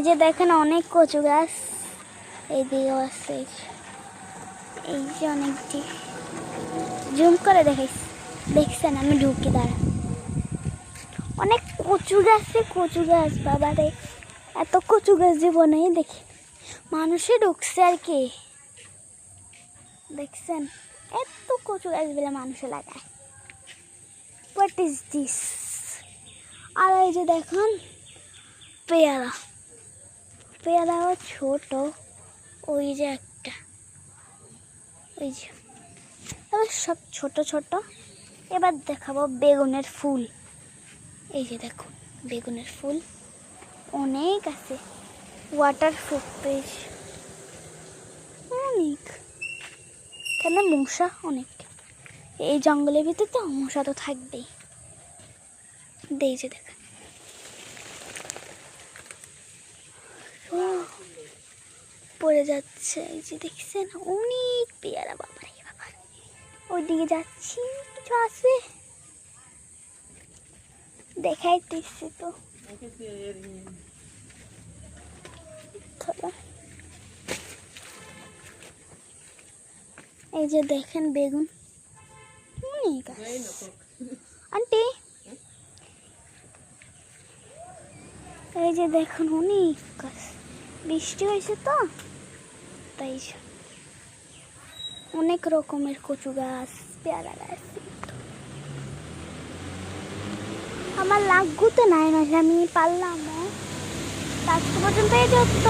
এই যে দেখেন অনেক কচু গাছ এই দিকেও আছে, এই যে অনেকটি জুম করে দেখাইছি, দেখছেন আমি ঢুকি দাঁড়া অনেক কচু গাছে, কচু গাছ বাবারে এত কচু গাছ জীবনেই দেখি, মানুষে ঢুকছে আর কি, দেখছেন এত কচু গাছ বলে মানুষে লাগায়। What is this? আর এই যে দেখুন পেয়ারা, পেয়ারাও ছোট, ওই যে একটা, ওই যে সব ছোট ছোট। এবার দেখাবো বেগুনের ফুল, এই যে দেখুন বেগুনের ফুল অনেক আছে, ওয়াটার ফুটেজ অনেক, এখানে মশা অনেক, এই জঙ্গলের ভিতরে তো মশা তো থাকবেই। এই যে দেখেন পড়ে যাচ্ছে, এই যে দেখছেন অনেক পেয়ারা, বাবা রে বাবা, ওইদিকে যাচ্ছি কিছু আছে দেখাইতেছি তো, এই যে দেখেন বেগুন অনেক আছে। আন্টি এই যে দেখুন অনেক গাছ, বৃষ্টি হয়েছে তো তাই অনেক রকমের কচু গাছ, পেয়ারা গাছ। আমার লাগ গুতে নাই না, আমি পারলাম আজকে পর্যন্ত এই যত